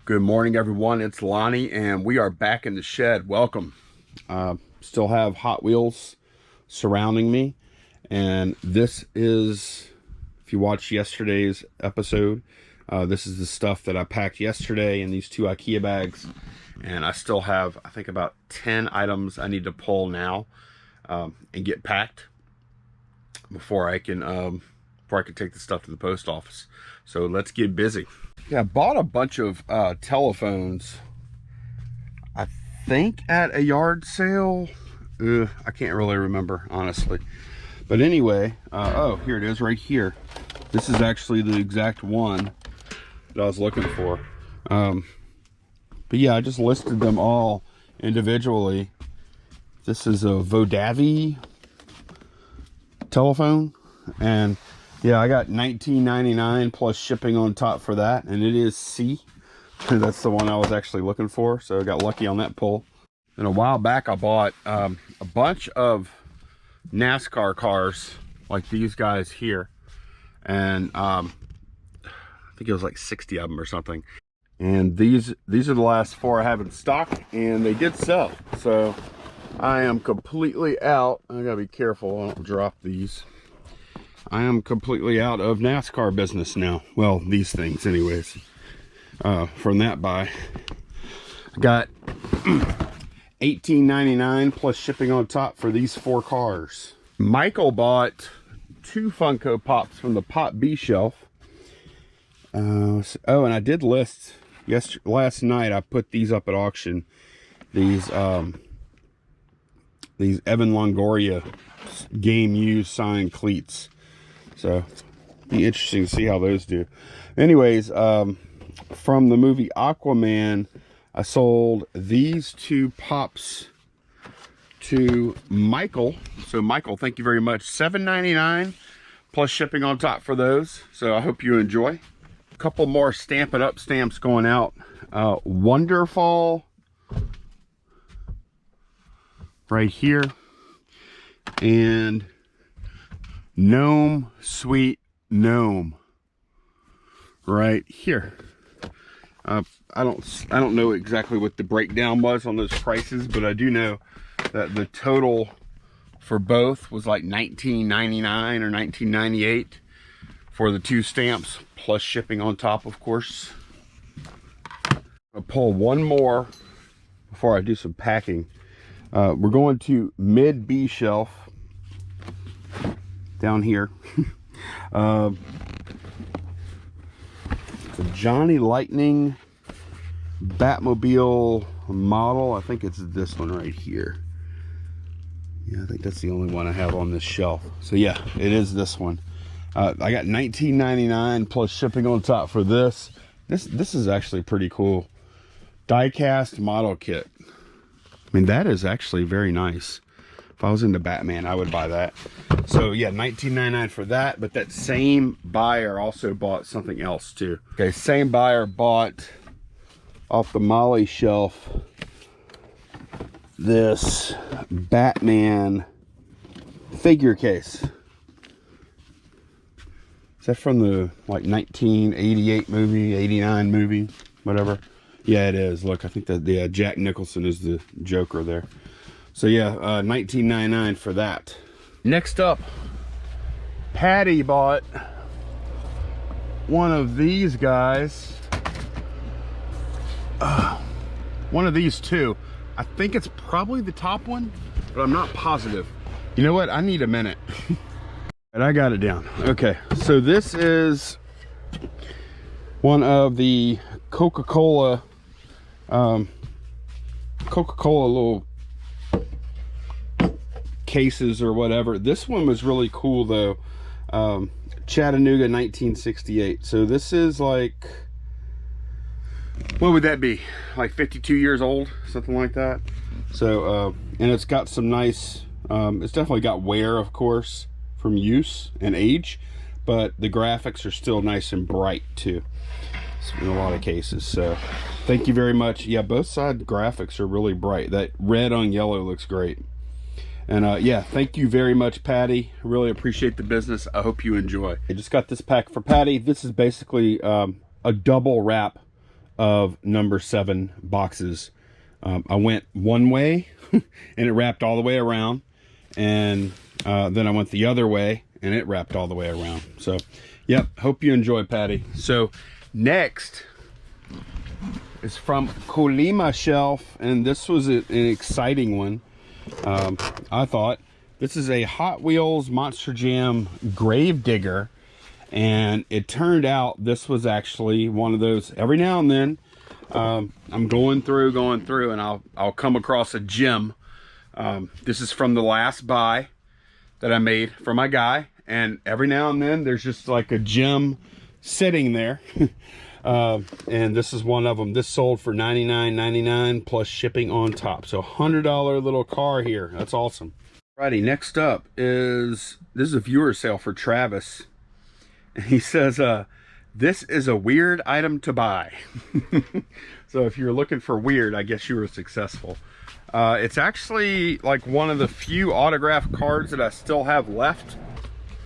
Good morning, everyone. It's Lonnie, and we are back in the shed. Welcome. Still have Hot Wheels surrounding me, and this is, if you watched yesterday's episode, this is the stuff that I packed yesterday in these two IKEA bags, and I still have, I think, about 10 items I need to pull now and get packed before I can take the stuff to the post office. So let's get busy. Yeah, I bought a bunch of telephones, I think at a yard sale. I can't really remember, honestly. But anyway, oh, here it is right here. This is actually the exact one that I was looking for. But yeah, I just listed them all individually. This is a Vodavi telephone, and yeah, I got $19.99 plus shipping on top for that, and it is C. That's the one I was actually looking for, so I got lucky on that pull. And a while back, I bought a bunch of NASCAR cars, like these guys here, and I think it was like 60 of them or something. And these are the last 4 I have in stock, and they did sell. So I am completely out. I gotta be careful I don't drop these. I am completely out of NASCAR business now. Well, these things anyways. From that buy, I got $18.99 plus shipping on top for these 4 cars. Michael bought 2 Funko Pops from the Pop B shelf. Oh, and I did list last night. I put these up at auction. These Evan Longoria game used signed cleats. So be interesting to see how those do. Anyways, from the movie Aquaman, I sold these 2 pops to Michael. So Michael, thank you very much. $7.99 plus shipping on top for those. So I hope you enjoy. A couple more Stamp It Up stamps going out. Wonderful right here, and Gnome Sweet Gnome right here. I don't know exactly what the breakdown was on those prices, but I do know that the total for both was like $19.99 or $19.98 for the 2 stamps plus shipping on top, of course. I'll pull one more before I do some packing. We're going to mid B shelf down here. It's a Johnny Lightning Batmobile model. I think it's this one right here. Yeah, I think that's the only one I have on this shelf. So yeah, it is this one. I got $19.99 plus shipping on top for this. This is actually pretty cool. Die-cast model kit. I mean, that is actually very nice. If I was into Batman, I would buy that. So yeah, $19.99 for that, but that same buyer also bought something else too. Okay, same buyer bought off the Molly shelf this Batman figure case. Is that from the like 1988 movie, 89 movie, whatever? Yeah, it is. Look, I think that Jack Nicholson is the Joker there. So yeah, $19.99 for that. Next up, Patty bought one of these guys. One of these 2. I think it's probably the top one, but I'm not positive. You know what? I need a minute. And I got it down. Okay, so this is one of the Coca-Cola little cases or whatever. This one was really cool though. Chattanooga 1968. So this is like, what would that be, like 52 years old, something like that. So and it's got some nice it's definitely got wear, of course, from use and age, but the graphics are still nice and bright too in a lot of cases. So thank you very much. Yeah, both side graphics are really bright. That red on yellow looks great. And yeah, thank you very much, Patty. Really appreciate the business. I hope you enjoy. I just got this pack for Patty. This is basically a double wrap of number 7 boxes. I went one way and it wrapped all the way around, and then I went the other way and it wrapped all the way around. So yep, hope you enjoy, Patty. So next is from Colima Shelf, and this was an exciting one. I thought this is a Hot Wheels Monster Jam grave digger, and it turned out this was actually one of those. Every now and then I'm going through and I'll come across a gem. This is from the last buy that I made for my guy, and every now and then there's just like a gem sitting there. And this is one of them. This sold for $99.99 plus shipping on top, so $100 little car here. That's awesome. Alrighty, next up is, this is a viewer sale for Travis, and he says this is a weird item to buy. So if you're looking for weird, I guess you were successful. It's actually like one of the few autographed cards that I still have left.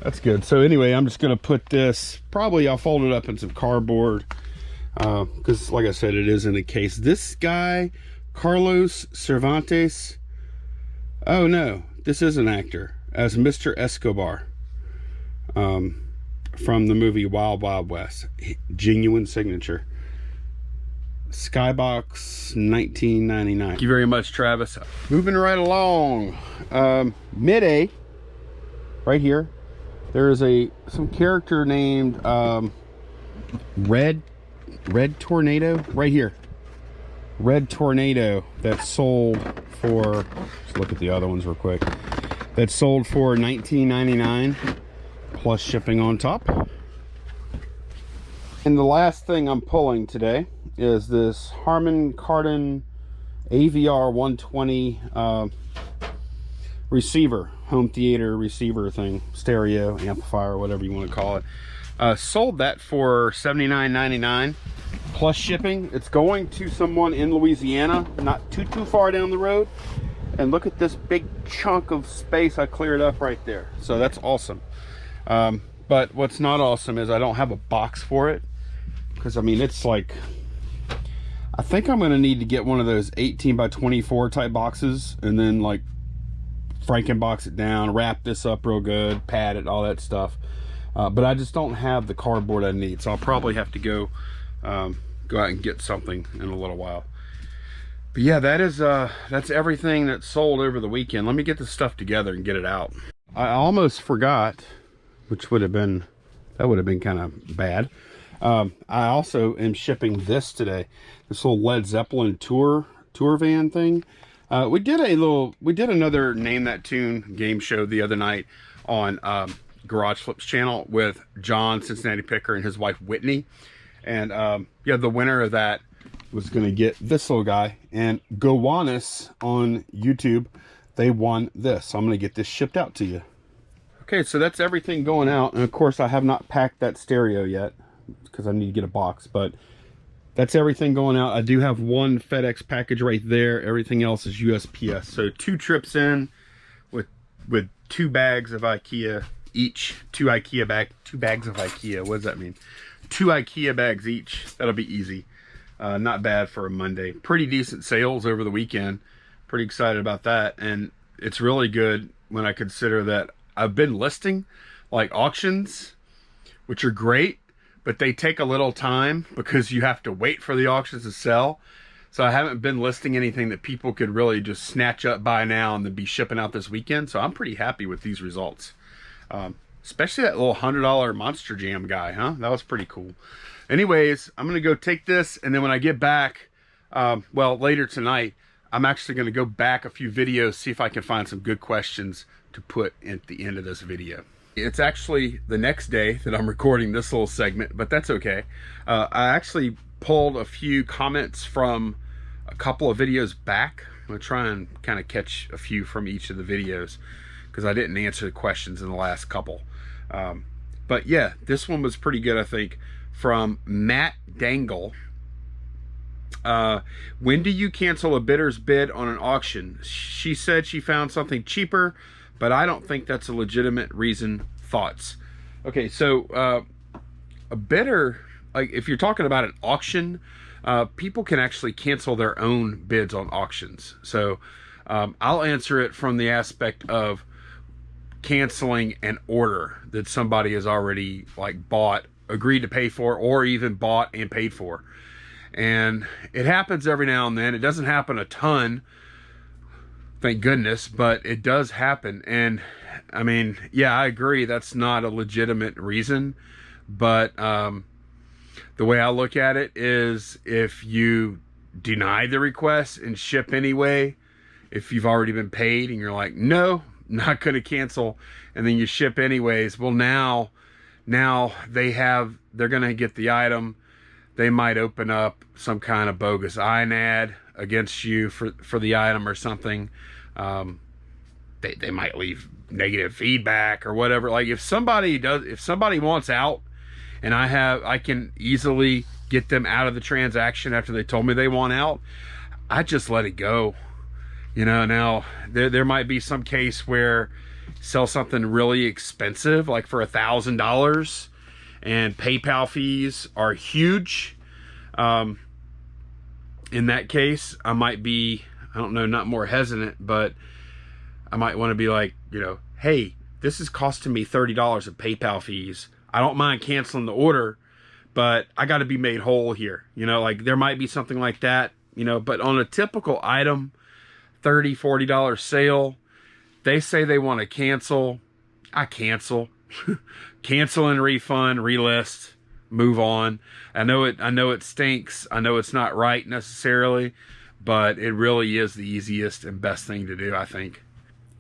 That's good. So anyway, I'm just gonna put this, probably I'll fold it up in some cardboard, because like I said, it is in a case. This guy, Carlos Cervantes, oh no, this is an actor, as Mr. Escobar, from the movie Wild Wild West. Genuine signature. Skybox 1999. Thank you very much, Travis. Moving right along, mid-A, right here, there is some character named Red Tornado, right here. Red Tornado, that sold for, let's look at the other ones real quick, that sold for $19.99 plus shipping on top. And the last thing I'm pulling today is this Harman Kardon AVR 120 receiver, home theater receiver thing, stereo amplifier, whatever you want to call it. Sold that for $79.99 plus shipping. It's going to someone in Louisiana, not too far down the road. And look at this big chunk of space I cleared up right there. So that's awesome. But what's not awesome is I don't have a box for it, because I mean, it's like, I think I'm gonna need to get one of those 18 by 24 type boxes, and then like Frankenbox it down, wrap this up real good, pad it, all that stuff. But I just don't have the cardboard I need, so I'll probably have to go out and get something in a little while. But yeah, that's everything that sold over the weekend. Let me get this stuff together and get it out. I almost forgot, which would have been kind of bad. I also am shipping this today. This little Led Zeppelin tour van thing. We did another Name That Tune game show the other night on Garage Flips channel with John Cincinnati Picker and his wife Whitney. And yeah, the winner of that was going to get this little guy. And Gowanus on YouTube, they won this. So I'm going to get this shipped out to you. Okay, so that's everything going out. And of course, I have not packed that stereo yet, because I need to get a box, but that's everything going out. I do have one FedEx package right there. Everything else is USPS. So 2 trips in with 2 bags of IKEA each. 2 bags of IKEA. What does that mean? 2 IKEA bags each. That'll be easy. Not bad for a Monday. Pretty decent sales over the weekend. Pretty excited about that. And it's really good when I consider that I've been listing like auctions, which are great, but they take a little time because you have to wait for the auctions to sell. So I haven't been listing anything that people could really just snatch up by now and then be shipping out this weekend. So I'm pretty happy with these results. Especially that little $100 Monster Jam guy, huh? That was pretty cool. Anyways, I'm going to go take this, and then when I get back, well, later tonight, I'm actually going to go back a few videos, see if I can find some good questions to put at the end of this video. It's actually the next day that I'm recording this little segment, but that's okay. I actually pulled a few comments from a couple of videos back. I'm going to try and kind of catch a few from each of the videos, because I didn't answer the questions in the last couple. But yeah, this one was pretty good, I think, from Matt Dangle. When do you cancel a bidder's bid on an auction? She said she found something cheaper, but I don't think that's a legitimate reason. Thoughts? Okay, so a bidder, like if you're talking about an auction, people can actually cancel their own bids on auctions. So I'll answer it from the aspect of canceling an order that somebody has already like bought, agreed to pay for, or even bought and paid for. And it happens every now and then. It doesn't happen a ton, thank goodness, but it does happen. And I mean, yeah, I agree, that's not a legitimate reason, but the way I look at it is, if you deny the request and ship anyway, if you've already been paid and you're like, no, not going to cancel, and then you ship anyways, well, now they're going to get the item. They might open up some kind of bogus INAD against you for the item or something. They might leave negative feedback or whatever. Like, if somebody wants out, and I can easily get them out of the transaction after they told me they want out, I just let it go. You know, now there might be some case where sell something really expensive, like for $1,000, and PayPal fees are huge. In that case, I might be, I don't know, not more hesitant, but I might want to be like, you know, hey, this is costing me $30 of PayPal fees. I don't mind canceling the order, but I got to be made whole here. You know, like there might be something like that, you know, but on a typical item, $30, $40 sale, they say they want to cancel, I cancel. Cancel and refund, relist, move on. I know it stinks. I know it's not right necessarily, but it really is the easiest and best thing to do, I think.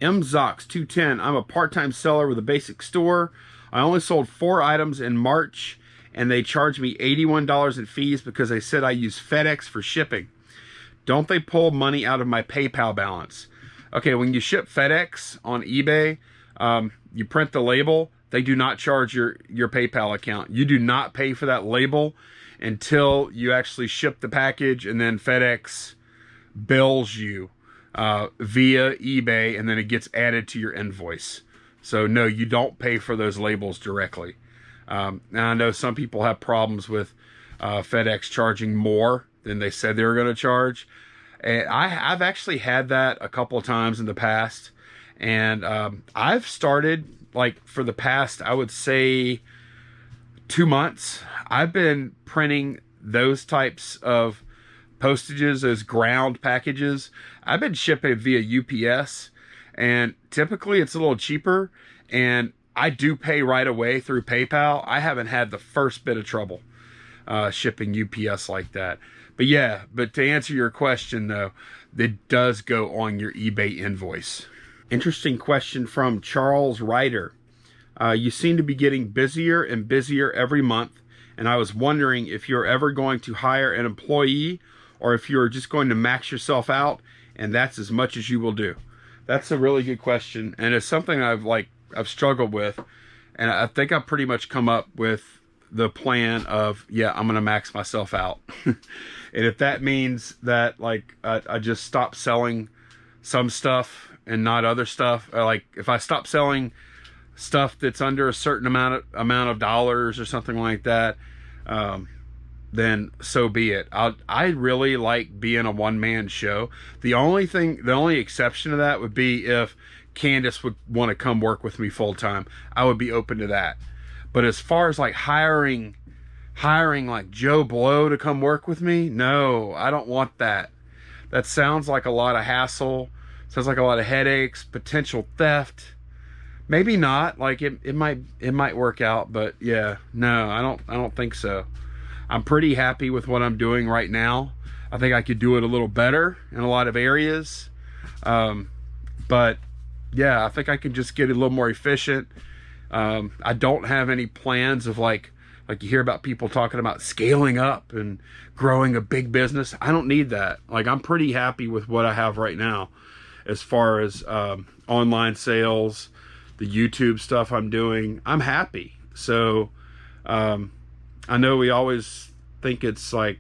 MZox 210, I'm a part-time seller with a basic store. I only sold 4 items in March, and they charged me $81 in fees because they said I use FedEx for shipping. Don't they pull money out of my PayPal balance? Okay, when you ship FedEx on eBay, you print the label. They do not charge your PayPal account. You do not pay for that label until you actually ship the package, and then FedEx bills you via eBay, and then it gets added to your invoice. So no, you don't pay for those labels directly. Now I know some people have problems with FedEx charging more than they said they were going to charge. And I've actually had that a couple of times in the past. And I've started, like, for the past, I would say 2 months, I've been printing those types of postages, those ground packages. I've been shipping via UPS, and typically it's a little cheaper, and I do pay right away through PayPal. I haven't had the first bit of trouble shipping UPS like that. But yeah, but to answer your question though, it does go on your eBay invoice. Interesting question from Charles Ryder. You seem to be getting busier and busier every month, and I was wondering if you're ever going to hire an employee, or if you're just going to max yourself out and that's as much as you will do. That's a really good question, and it's something I've struggled with, and I think I've pretty much come up with the plan of, yeah, I'm gonna max myself out. And if that means that, like, I just stop selling some stuff and not other stuff, like if I stop selling stuff that's under a certain amount of dollars or something like that, then so be it. I really like being a one-man show. The only exception to that would be if Candace would want to come work with me full-time. I would be open to that. But as far as like hiring like Joe Blow to come work with me, no, I don't want that. That sounds like a lot of hassle. Sounds like a lot of headaches, potential theft. Maybe not. Like it might work out, but yeah, no, I don't think so. I'm pretty happy with what I'm doing right now. I think I could do it a little better in a lot of areas. But yeah, I think I can just get a little more efficient. I don't have any plans of like you hear about people talking about scaling up and growing a big business. I don't need that. Like, I'm pretty happy with what I have right now as far as online sales, the YouTube stuff I'm doing. I'm happy. So I know we always think it's like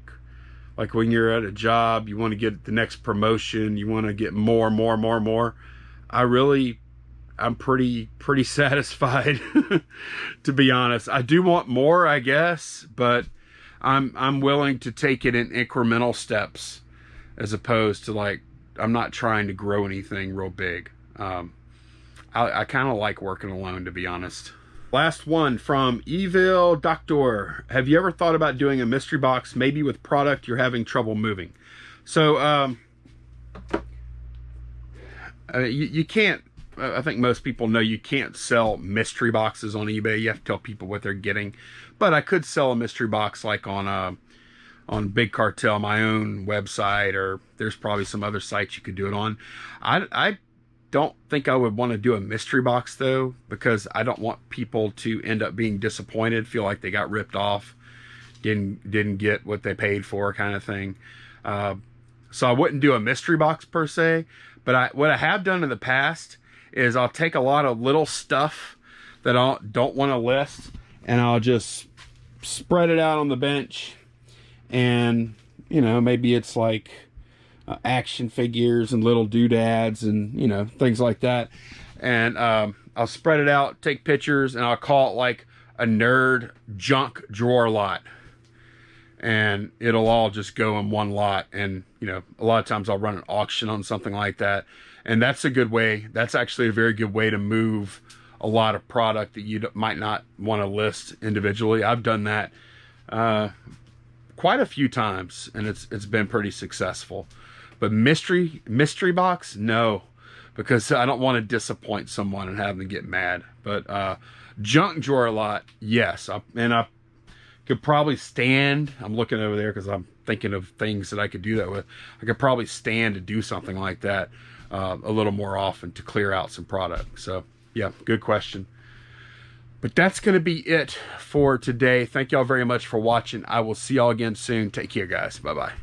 when you're at a job, you want to get the next promotion, you want to get more. I'm pretty satisfied, to be honest. I do want more, I guess, but I'm willing to take it in incremental steps, as opposed to like, I'm not trying to grow anything real big. I kind of like working alone, to be honest. Last one from Evil Doctor. Have you ever thought about doing a mystery box, maybe with product you're having trouble moving? So you can't, I think most people know you can't sell mystery boxes on eBay. You have to tell people what they're getting. But I could sell a mystery box like on Big Cartel, my own website, or there's probably some other sites you could do it on. I don't think I would want to do a mystery box though, because I don't want people to end up being disappointed, feel like they got ripped off, didn't get what they paid for, kind of thing. So I wouldn't do a mystery box per se, but what I have done in the past is I'll take a lot of little stuff that I don't want to list, and I'll just spread it out on the bench, and you know, maybe it's like action figures and little doodads and, you know, things like that. And I'll spread it out, take pictures, and I'll call it like a nerd junk drawer lot. And it'll all just go in one lot. And, you know, a lot of times I'll run an auction on something like that. And that's a good way. That's actually a very good way to move a lot of product that you might not want to list individually. I've done that quite a few times, and it's been pretty successful. But mystery box, no, because I don't want to disappoint someone and have them get mad. But junk drawer lot, yes. I could probably stand, I'm looking over there because I'm thinking of things that I could do that with. I could probably stand to do something like that a little more often to clear out some product. So yeah, good question. But that's going to be it for today. Thank y'all very much for watching. I will see y'all again soon. Take care, guys. Bye-bye.